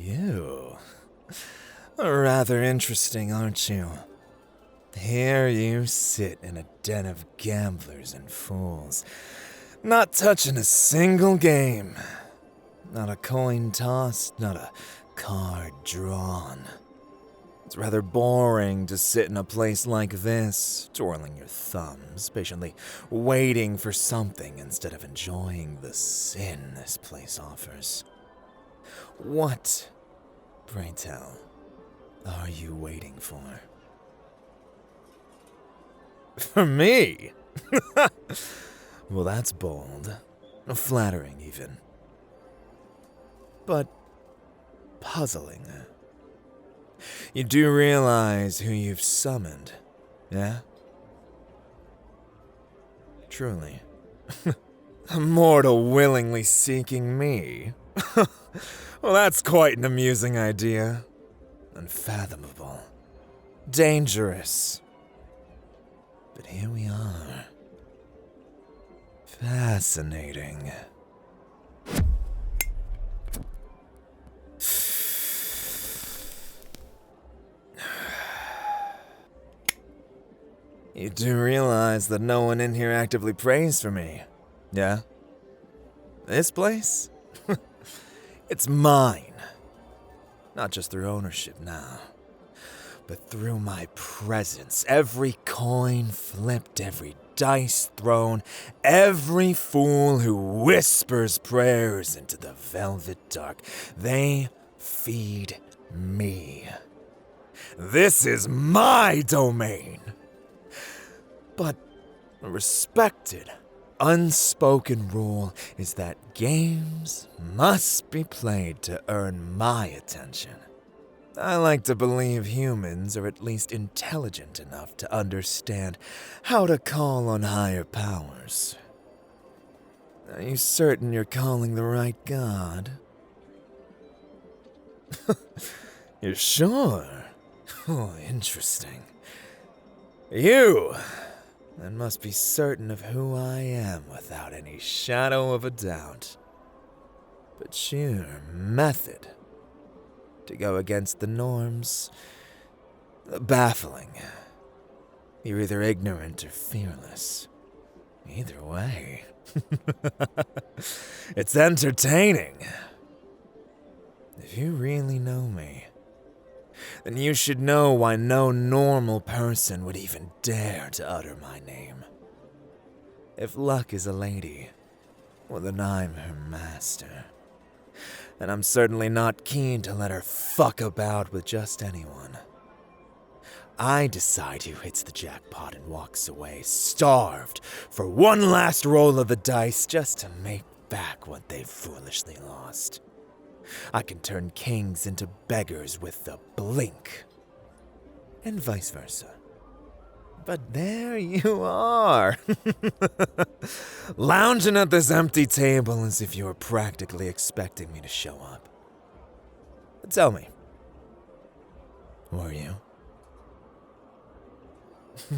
You. Rather interesting, aren't you? Here you sit in a den of gamblers and fools, not touching a single game. Not a coin tossed, not a card drawn. It's rather boring to sit in a place like this, twirling your thumbs, patiently waiting for something instead of enjoying the sin this place offers. What, pray tell, are you waiting for? For me? Well, that's bold. Flattering, even. But puzzling. You do realize who you've summoned, yeah? Truly. A mortal willingly seeking me? Well, that's quite an amusing idea. Unfathomable. Dangerous. But here we are. Fascinating. You do realize that no one in here actively prays for me, yeah? This place? It's mine. Not just through ownership now, but through my presence. Every coin flipped, every dice thrown, every fool who whispers prayers into the velvet dark, they feed me. This is my domain. But a respected, unspoken rule is that games must be played to earn my attention. I like to believe humans are at least intelligent enough to understand how to call on higher powers. Are you certain you're calling the right god? You're sure? Oh, interesting. You then must be certain of who I am without any shadow of a doubt. But sheer method to go against the norms, baffling. You're either ignorant or fearless. Either way. It's entertaining. If you really know me, then you should know why no normal person would even dare to utter my name. If luck is a lady, well then I'm her master. And I'm certainly not keen to let her fuck about with just anyone. I decide who hits the jackpot and walks away, starved for one last roll of the dice just to make back what they foolishly lost. I can turn kings into beggars with a blink, and vice versa. But there you are, lounging at this empty table as if you were practically expecting me to show up. But tell me, were you?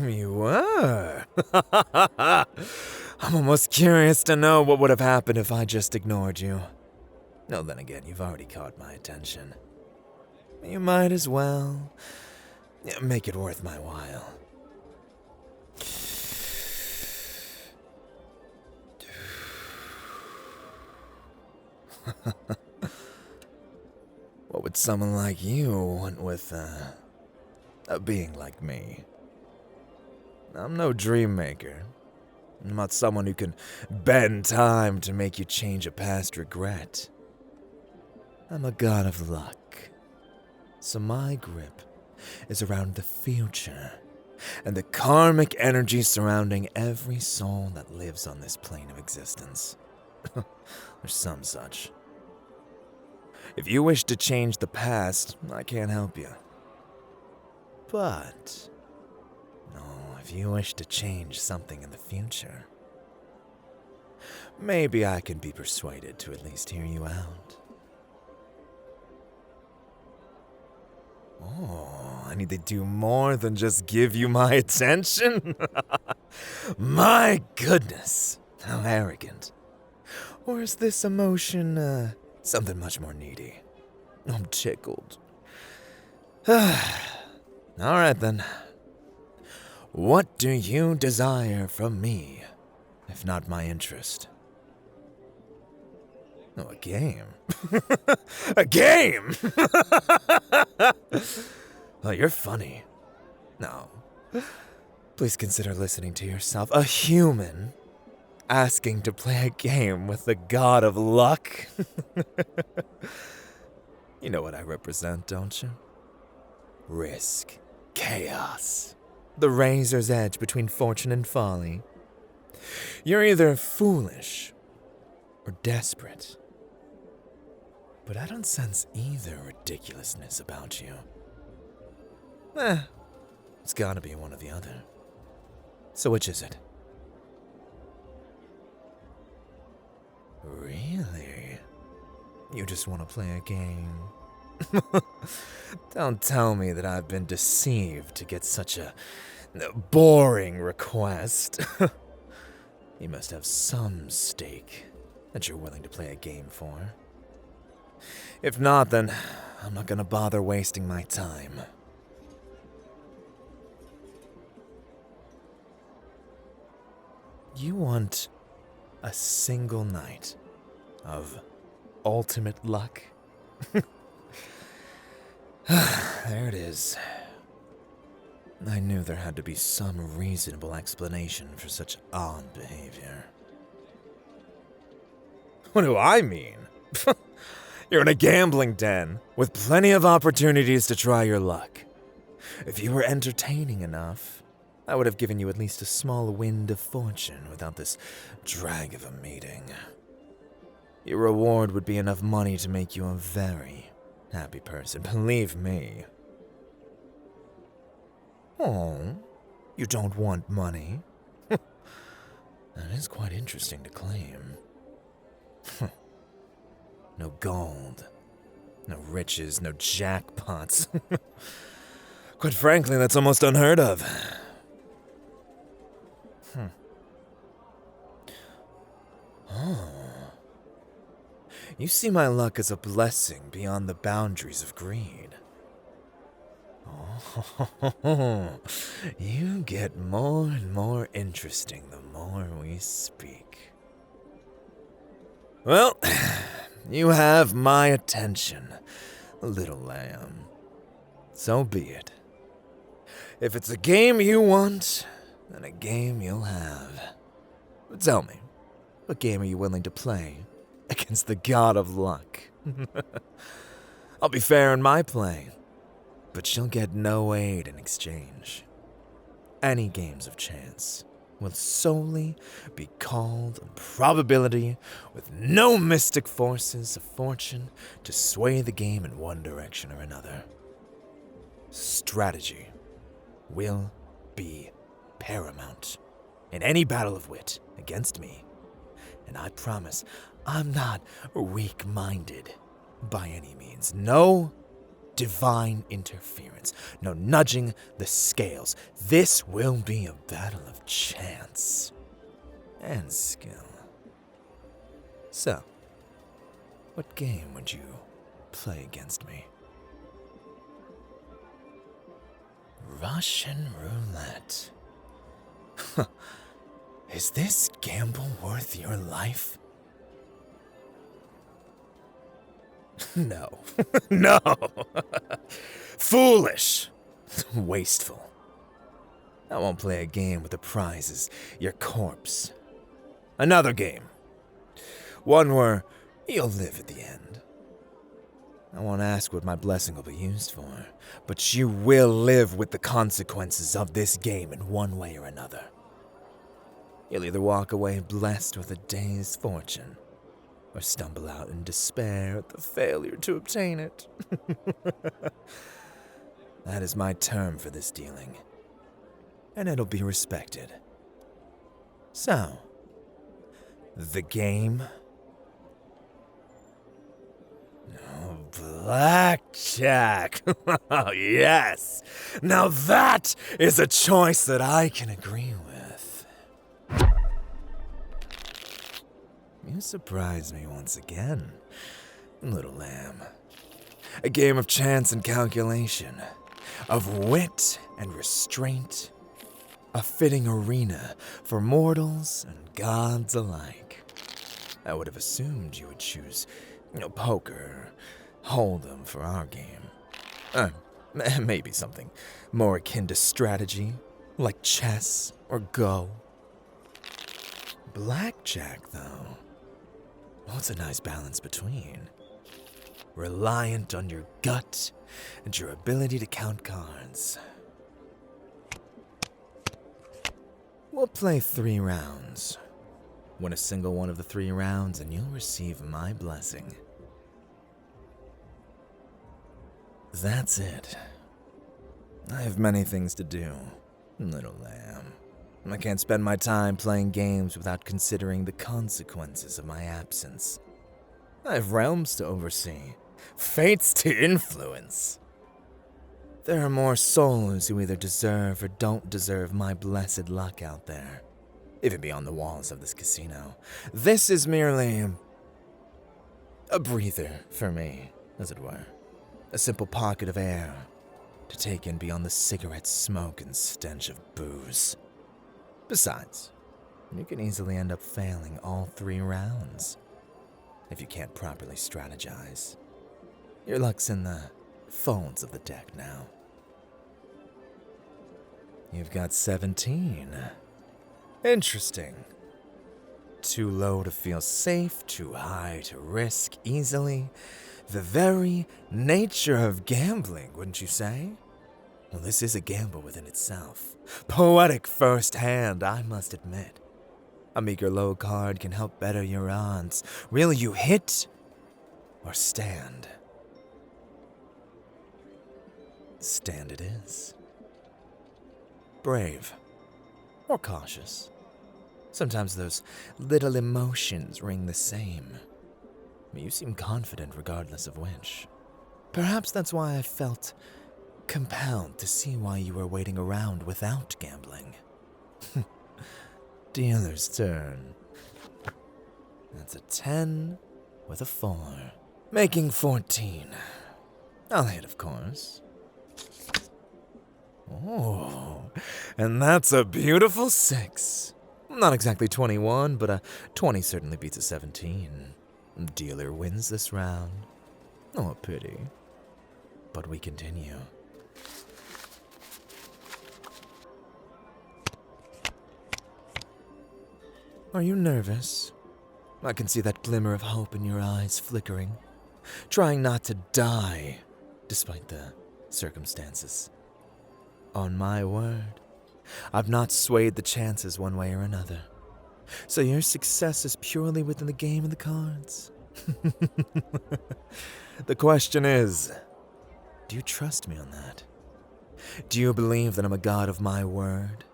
You were? I'm almost curious to know what would have happened if I just ignored you. No, then again, you've already caught my attention. You might as well make it worth my while. What would someone like you want with a being like me? I'm no dream maker. I'm not someone who can bend time to make you change a past regret. I'm a god of luck, so my grip is around the future and the karmic energy surrounding every soul that lives on this plane of existence. Or some such. If you wish to change the past, I can't help you. But, no, if you wish to change something in the future, maybe I can be persuaded to at least hear you out. Oh, I need to do more than just give you my attention? My goodness, how arrogant. Or is this emotion, something much more needy? I'm tickled. Alright then. What do you desire from me, if not my interest? Oh, a game. A game! Oh, you're funny. No. Please consider listening to yourself. A human asking to play a game with the god of luck? You know what I represent, don't you? Risk. Chaos. The razor's edge between fortune and folly. You're either foolish or desperate. But I don't sense either ridiculousness about you. It's gotta be one or the other. So which is it? Really? You just want to play a game? Don't tell me that I've been deceived to get such a boring request. You must have some stake that you're willing to play a game for. If not, then I'm not gonna bother wasting my time. You want a single night of ultimate luck? There it is. I knew there had to be some reasonable explanation for such odd behavior. What do I mean? You're in a gambling den with plenty of opportunities to try your luck. If you were entertaining enough, I would have given you at least a small wind of fortune without this drag of a meeting. Your reward would be enough money to make you a very happy person, believe me. Oh, you don't want money? That is quite interesting to claim. No gold, no riches, no jackpots. Quite frankly, that's almost unheard of. Oh. You see my luck as a blessing beyond the boundaries of greed. Oh, you get more and more interesting the more we speak. Well, you have my attention, little lamb. So be it. If it's a game you want, then a game you'll have. But tell me, what game are you willing to play against the god of luck? I'll be fair in my play, but you'll get no aid in exchange. Any games of chance will solely be called on probability with no mystic forces of fortune to sway the game in one direction or another. Strategy will be paramount in any battle of wit against me, and I promise I'm not weak-minded by any means. No divine interference, no nudging the scales. This will be a battle of chance and skill. So, what game would you play against me? Russian roulette. Is this gamble worth your life? No. No. Foolish. Wasteful. I won't play a game with the prize as your corpse. Another game. One where you'll live at the end. I won't ask what my blessing will be used for, but you will live with the consequences of this game in one way or another. You'll either walk away blessed with a day's fortune, or stumble out in despair at the failure to obtain it. That is my term for this dealing, and it'll be respected. So, the game? Oh, blackjack! Yes! Now that is a choice that I can agree with. You surprise me once again, little lamb. A game of chance and calculation, of wit and restraint. A fitting arena for mortals and gods alike. I would have assumed you would choose, poker, hold'em for our game. Maybe something more akin to strategy, like chess or Go. Blackjack, though. Well, it's a nice balance between. Reliant on your gut and your ability to count cards. We'll play 3 rounds. Win a single one of the 3 rounds and you'll receive my blessing. That's it. I have many things to do, little lamb. I can't spend my time playing games without considering the consequences of my absence. I have realms to oversee, fates to influence. There are more souls who either deserve or don't deserve my blessed luck out there, even beyond the walls of this casino. This is merely a breather for me, as it were. A simple pocket of air to take in beyond the cigarette smoke and stench of booze. Besides, you can easily end up failing all 3 rounds if you can't properly strategize. Your luck's in the folds of the deck now. You've got 17. Interesting. Too low to feel safe, too high to risk easily. The very nature of gambling, wouldn't you say? Well, this is a gamble within itself. Poetic firsthand, I must admit. A meager low card can help better your odds. Will you hit or stand? Stand it is. Brave or cautious. Sometimes those little emotions ring the same. You seem confident regardless of which. Perhaps that's why I felt compelled to see why you were waiting around without gambling. Dealer's turn. That's a 10 with a 4, making 14. I'll hit, of course. Oh, and that's a beautiful 6. Not exactly 21, but a 20 certainly beats a 17. Dealer wins this round. Oh, a pity. But we continue. Are you nervous? I can see that glimmer of hope in your eyes flickering, trying not to die despite the circumstances. On my word, I've not swayed the chances one way or another. So your success is purely within the game of the cards. The question is, do you trust me on that? Do you believe that I'm a god of my word?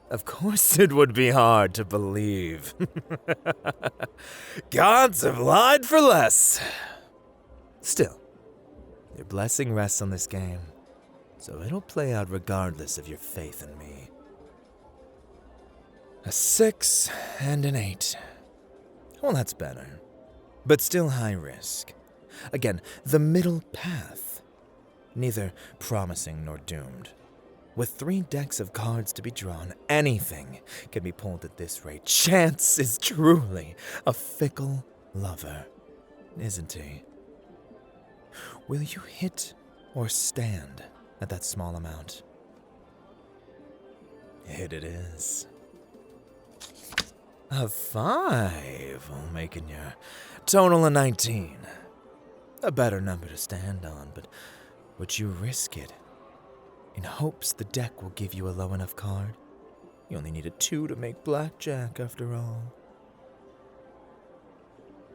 Of course it would be hard to believe. Gods have lied for less. Still, your blessing rests on this game, so it'll play out regardless of your faith in me. A 6 and an 8. Well, that's better, but still high risk. Again, the middle path. Neither promising nor doomed. With 3 decks of cards to be drawn, anything can be pulled at this rate. Chance is truly a fickle lover, isn't he? Will you hit or stand at that small amount? Hit it is. A 5, making your total a 19. A better number to stand on, but would you risk it? In hopes the deck will give you a low enough card? You only need a 2 to make blackjack, after all.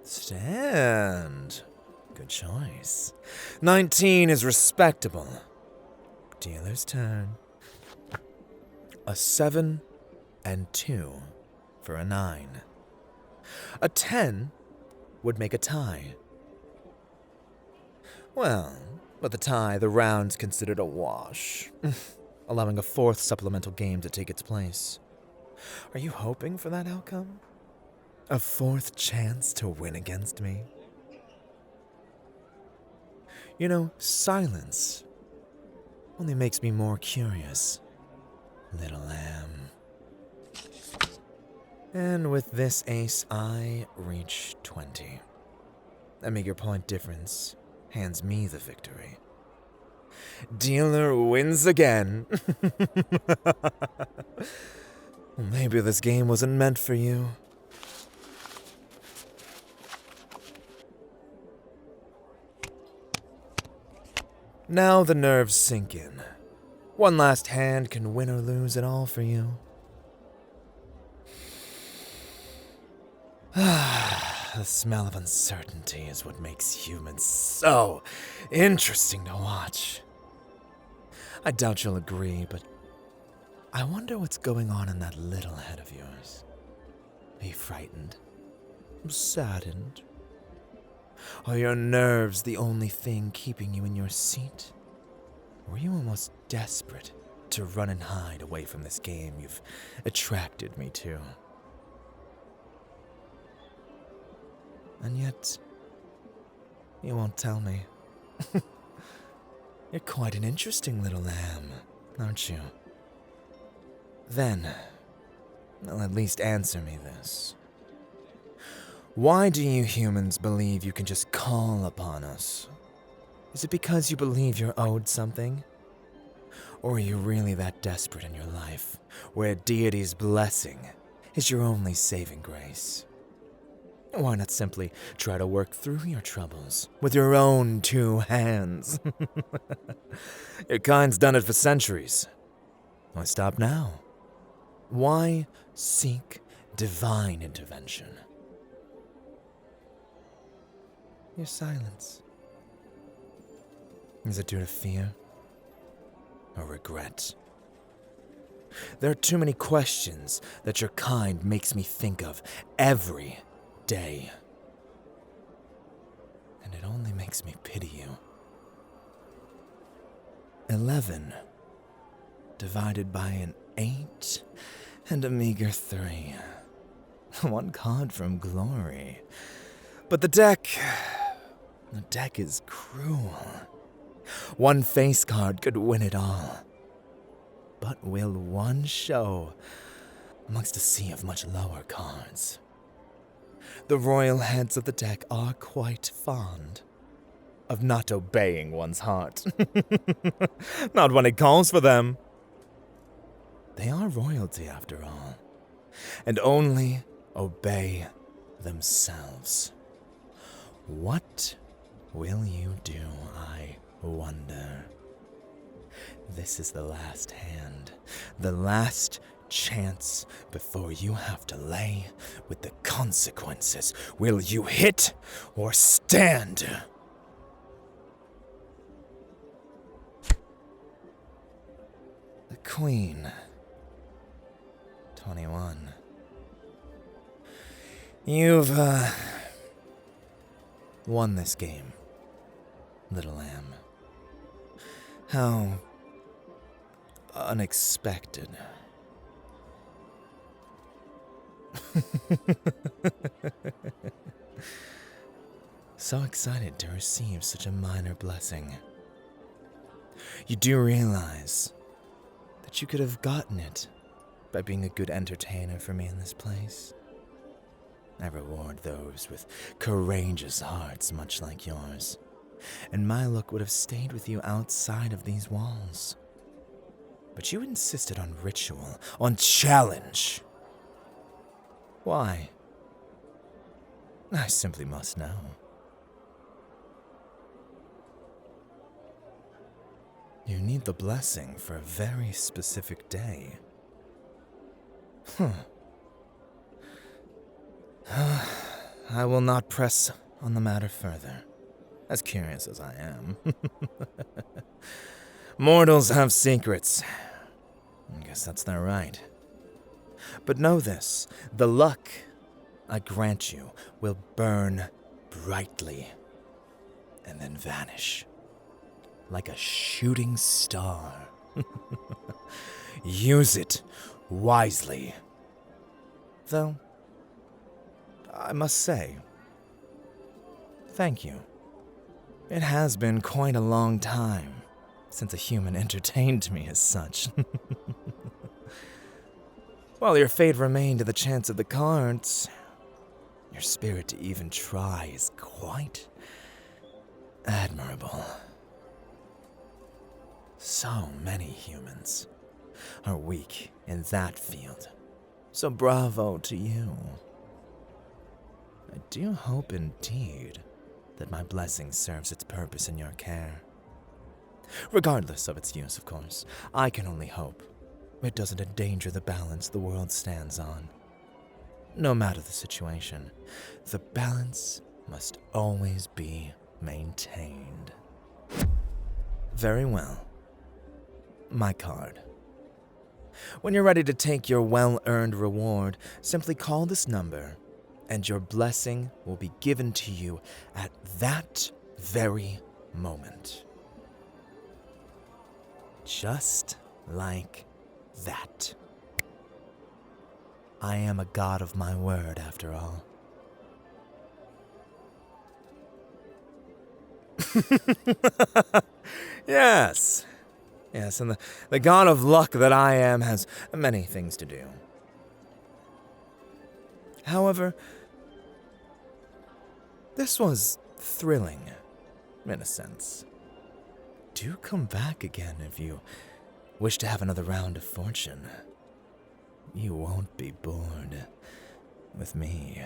Stand. Good choice. 19 is respectable. Dealer's turn. A 7 and 2 for a 9. A 10 would make a tie. Well, with the tie, the round's considered a wash, allowing a 4th supplemental game to take its place. Are you hoping for that outcome? A 4th chance to win against me? You know, silence only makes me more curious, little lamb. And with this ace, I reach 20. A meager point difference hands me the victory. Dealer wins again. Maybe this game wasn't meant for you. Now the nerves sink in. One last hand can win or lose it all for you. The smell of uncertainty is what makes humans so interesting to watch. I doubt you'll agree, but I wonder what's going on in that little head of yours. Are you frightened? Saddened? Are your nerves the only thing keeping you in your seat? Were you almost desperate to run and hide away from this game you've attracted me to? And yet, you won't tell me. You're quite an interesting little lamb, aren't you? Then, well, at least answer me this. Why do you humans believe you can just call upon us? Is it because you believe you're owed something? Or are you really that desperate in your life, where a deity's blessing is your only saving grace? Why not simply try to work through your troubles with your own two hands? Your kind's done it for centuries. Why stop now? Why seek divine intervention? Your silence. Is it due to fear or regret? There are too many questions that your kind makes me think of every day. And it only makes me pity you. 11 divided by an 8 and a meager 3. One card from glory. But the deck is cruel. One face card could win it all. But will one show amongst a sea of much lower cards? The royal heads of the deck are quite fond of not obeying one's heart. Not when it calls for them. They are royalty after all, and only obey themselves. What will you do, I wonder? This is the last hand, the last chance before you have to lay with the consequences. Will you hit or stand? The Queen. 21. You've, won this game, little lamb. How unexpected. So excited to receive such a minor blessing. You do realize that you could have gotten it by being a good entertainer for me in this place. I reward those with courageous hearts much like yours, and my luck would have stayed with you outside of these walls. But you insisted on ritual, on challenge. Why? I simply must know. You need the blessing for a very specific day. I will not press on the matter further, as curious as I am. Mortals have secrets. I guess that's their right. But know this, the luck I grant you will burn brightly and then vanish like a shooting star. Use it wisely. Though, I must say, thank you It has been quite a long time since a human entertained me as such. While your fate remained to the chance of the cards, your spirit to even try is quite admirable. So many humans are weak in that field, so bravo to you. I do hope indeed that my blessing serves its purpose in your care. Regardless of its use, of course, I can only hope it doesn't endanger the balance the world stands on. No matter the situation, the balance must always be maintained. Very well. My card. When you're ready to take your well-earned reward, simply call this number, and your blessing will be given to you at that very moment. Just like that. I am a god of my word, after all. Yes. Yes, and the god of luck that I am has many things to do. However, this was thrilling, in a sense. Do come back again if you wish to have another round of fortune. You won't be bored with me.